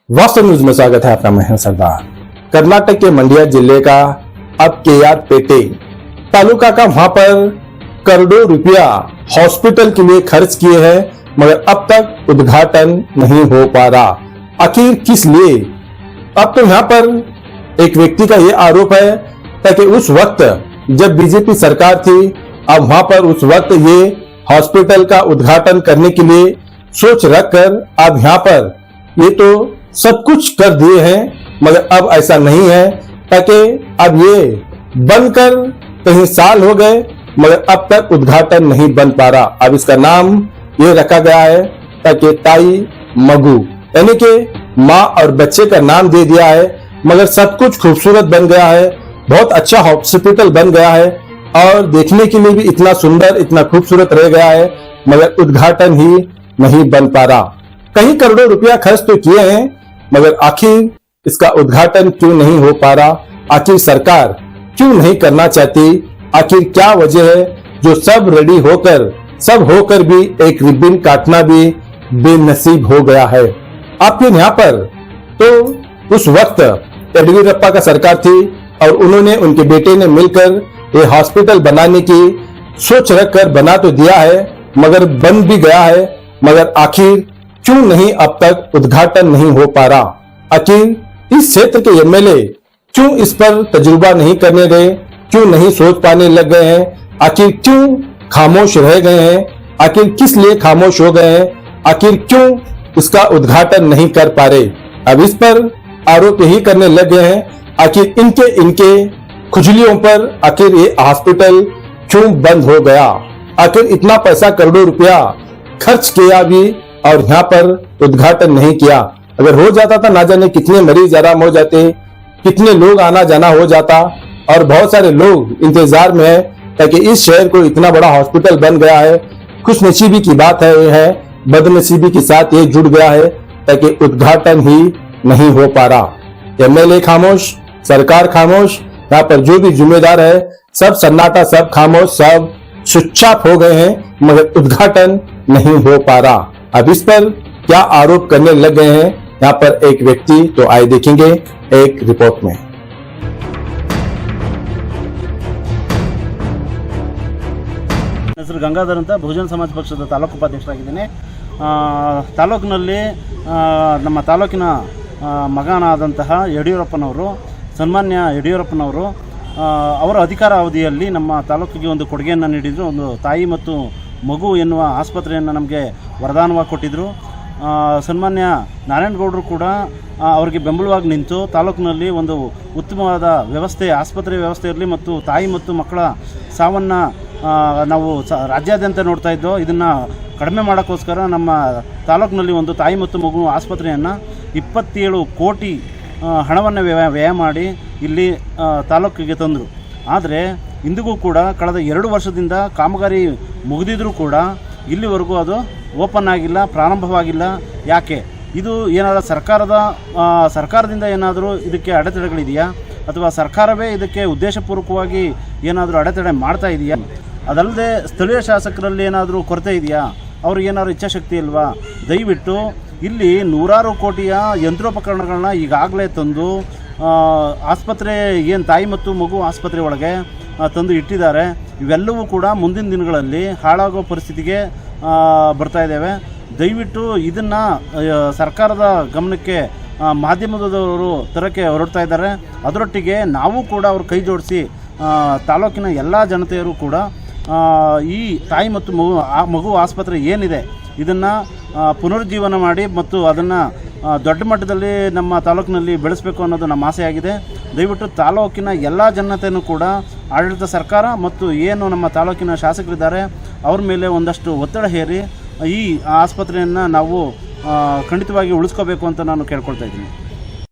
वास्तव न्यूज में स्वागत है आपका। मैं सरदार। कर्नाटक के मंड्या जिले का अब केआरपेटे तालुका का वहां पर करोड़ों रुपया हॉस्पिटल के लिए खर्च किए हैं, मगर अब तक उद्घाटन नहीं हो पा रहा। आखिर किस लिए? अब तो यहाँ पर एक व्यक्ति का ये आरोप है ताकि उस वक्त जब बीजेपी सरकार थी, अब वहां पर उस वक्त ये हॉस्पिटल का उद्घाटन करने के लिए सोच रखकर अब यहाँ पर ये तो सब कुछ कर दिए हैं, मगर अब ऐसा नहीं है ताकि अब ये बनकर कहीं साल हो गए, मगर अब तक उद्घाटन नहीं बन पा रहा। अब इसका नाम ये रखा गया है ताकि ताई मगू, यानी कि माँ और बच्चे का नाम दे दिया है, मगर सब कुछ खूबसूरत बन गया है, बहुत अच्छा हॉस्पिटल बन गया है और देखने के लिए भी इतना सुंदर, इतना खूबसूरत रह गया है, मगर उद्घाटन ही नहीं बन पा रहा। कई करोड़ों रुपया खर्च तो किए हैं, मगर आखिर इसका उद्घाटन क्यों नहीं हो पा रहा? आखिर सरकार क्यों नहीं करना चाहती? आखिर क्या वजह है जो सब रेडी होकर, सब होकर भी एक रिबन काटना भी बेनसीब हो गया है? आपके यहाँ पर तो उस वक्त येडियुरप्पा का सरकार थी और उन्होंने, उनके बेटे ने मिलकर ये हॉस्पिटल बनाने की सोच रखकर बना तो दिया है, मगर बन भी गया है, मगर आखिर क्यों नहीं अब तक उद्घाटन नहीं हो पा रहा? आखिर इस क्षेत्र के एमएलए क्यों इस पर तजुर्बा नहीं करने गए? क्यों नहीं सोच पाने लग गए हैं? आखिर क्यों खामोश रह गए हैं? आखिर किस लिए खामोश हो गए हैं? आखिर क्यों इसका उद्घाटन नहीं कर पा रहे? अब इस पर आरोप यही करने लग गए हैं, आखिर इनके खुजलियों पर आखिर ये हॉस्पिटल क्यों बंद हो गया? आखिर इतना पैसा, करोड़ों रुपया खर्च किया भी और यहाँ पर उद्घाटन नहीं किया। अगर हो जाता था, ना जाने कितने मरीज आराम हो जाते, कितने लोग आना जाना हो जाता, और बहुत सारे लोग इंतजार में है ताकि इस शहर को इतना बड़ा हॉस्पिटल बन गया है। खुशनसीबी की बात है, ये है बदनसीबी के साथ ये जुड़ गया है ताकि उद्घाटन ही नहीं हो पा रहा। एमएलए खामोश, सरकार खामोश, यहाँ पर जो भी जिम्मेदार है सब सन्नाटा, सब खामोश, सब चुपचाप हो गए हैं, मगर उद्घाटन नहीं हो पा रहा। अब इस पर क्या आरोप करने लग गए हैं यहाँ पर एक व्यक्ति, तो आइए देखेंगे एक रिपोर्ट में। ಹೆಸರು ಗಂಗಾಧರ್ ಅಂತ ಬಹುಜನ ಸಮಾಜ ಪಕ್ಷದ ತಾಲೂಕು ಉಪಾಧ್ಯಕ್ಷರಾಗಿದ್ದೀನಿ. ತಾಲೂಕಿನಲ್ಲಿ ನಮ್ಮ ತಾಲೂಕಿನ ಮಗನಾದಂತಹ ಯಡಿಯೂರಪ್ಪನವರು, ಸನ್ಮಾನ್ಯ ಯಡಿಯೂರಪ್ಪನವರು ಅವರ ಅಧಿಕಾರ ಅವಧಿಯಲ್ಲಿ ನಮ್ಮ ತಾಲೂಕಿಗೆ ಒಂದು ಕೊಡುಗೆಯನ್ನು ನೀಡಿದರು. ಒಂದು ತಾಯಿ ಮತ್ತು ಮಗು ಎನ್ನುವ ಆಸ್ಪತ್ರೆಯನ್ನು ನಮಗೆ ವರದಾನವಾಗಿ ಕೊಟ್ಟಿದ್ದರು. ಸನ್ಮಾನ್ಯ ನಾರಾಯಣಗೌಡರು ಕೂಡ ಅವರಿಗೆ ಬೆಂಬಲವಾಗಿ ನಿಂತು ತಾಲೂಕಿನಲ್ಲಿ ಒಂದು ಉತ್ತಮವಾದ ವ್ಯವಸ್ಥೆ, ಆಸ್ಪತ್ರೆ ವ್ಯವಸ್ಥೆ ಇರಲಿ ಮತ್ತು ತಾಯಿ ಮತ್ತು ಮಕ್ಕಳ ಸಾವನ್ನು ನಾವು ರಾಜ್ಯಾದ್ಯಂತ ನೋಡ್ತಾ ಇದ್ದೋ, ಇದನ್ನು ಕಡಿಮೆ ಮಾಡೋಕ್ಕೋಸ್ಕರ ನಮ್ಮ ತಾಲೂಕಿನಲ್ಲಿ ಒಂದು ತಾಯಿ ಮತ್ತು ಮಗು ಆಸ್ಪತ್ರೆಯನ್ನು 27 ಕೋಟಿ ಹಣವನ್ನು ವ್ಯಯ ಮಾಡಿ ಇಲ್ಲಿ ತಾಲೂಕಿಗೆ ತಂದರು. ಆದರೆ ಇಂದಿಗೂ ಕೂಡ ಕಳೆದ 2 ವರ್ಷದಿಂದ ಕಾಮಗಾರಿ ಮುಗಿದಿದ್ರೂ ಕೂಡ ಇಲ್ಲಿವರೆಗೂ ಅದು ಓಪನ್ ಆಗಿಲ್ಲ, ಪ್ರಾರಂಭವಾಗಿಲ್ಲ. ಯಾಕೆ? ಇದು ಏನಾದರೂ ಸರ್ಕಾರದಿಂದ ಏನಾದರೂ ಇದಕ್ಕೆ ಅಡೆತಡೆಗಳಿದೆಯಾ, ಅಥವಾ ಸರ್ಕಾರವೇ ಇದಕ್ಕೆ ಉದ್ದೇಶಪೂರ್ವಕವಾಗಿ ಏನಾದರೂ ಅಡೆತಡೆ ಮಾಡ್ತಾ ಇದೆಯಾ? ಅದಲ್ಲದೆ ಸ್ಥಳೀಯ ಶಾಸಕರಲ್ಲಿ ಏನಾದರೂ ಕೊರತೆ ಇದೆಯಾ? ಅವ್ರಿಗೇನಾದ್ರು ಇಚ್ಛಾಶಕ್ತಿ ಇಲ್ವಾ? ದಯವಿಟ್ಟು ಇಲ್ಲಿ ನೂರಾರು ಕೋಟಿಯ ಯಂತ್ರೋಪಕರಣಗಳನ್ನ ಈಗಾಗಲೇ ತಂದು ಆಸ್ಪತ್ರೆ, ಏನು ತಾಯಿ ಮತ್ತು ಮಗು ಆಸ್ಪತ್ರೆ ಒಳಗೆ ತಂದು ಇಟ್ಟಿದ್ದಾರೆ. ಇವೆಲ್ಲವೂ ಕೂಡ ಮುಂದಿನ ದಿನಗಳಲ್ಲಿ ಹಾಳಾಗೋ ಪರಿಸ್ಥಿತಿಗೆ ಬರ್ತಾ ಇದ್ದೇವೆ. ದಯವಿಟ್ಟು ಇದನ್ನು ಸರ್ಕಾರದ ಗಮನಕ್ಕೆ ಮಾಧ್ಯಮದವರು ತರಕ್ಕೆ ಹೊರಡ್ತಾ ಇದ್ದಾರೆ. ಅದರೊಟ್ಟಿಗೆ ನಾವು ಕೂಡ ಅವ್ರ ಕೈ ಜೋಡಿಸಿ ತಾಲೂಕಿನ ಎಲ್ಲ ಜನತೆಯರು ಕೂಡ ಈ ತಾಯಿ ಮತ್ತು ಮಗು ಆಸ್ಪತ್ರೆ ಏನಿದೆ ಇದನ್ನು ಪುನರುಜ್ಜೀವನ ಮಾಡಿ ಮತ್ತು ಅದನ್ನು ದೊಡ್ಡ ಮಟ್ಟದಲ್ಲಿ ನಮ್ಮ ತಾಲೂಕಿನಲ್ಲಿ ಬೆಳೆಸಬೇಕು ಅನ್ನೋದು ನಮ್ಮ ಆಸೆಯಾಗಿದೆ. ದಯವಿಟ್ಟು ತಾಲೂಕಿನ ಎಲ್ಲ ಜನತೆಯೂ ಕೂಡ ಆಡಳಿತ ಸರ್ಕಾರ ಮತ್ತು ಏನು ನಮ್ಮ ತಾಲೂಕಿನ ಶಾಸಕರಿದ್ದಾರೆ ಅವ್ರ ಮೇಲೆ ಒಂದಷ್ಟು ಒತ್ತಡ ಹೇರಿ ಈ ಆಸ್ಪತ್ರೆಯನ್ನು ನಾವು ಖಂಡಿತವಾಗಿ ಉಳಿಸ್ಕೋಬೇಕು ಅಂತ ನಾನು ಕೇಳ್ಕೊಳ್ತಾ ಇದ್ದೀನಿ.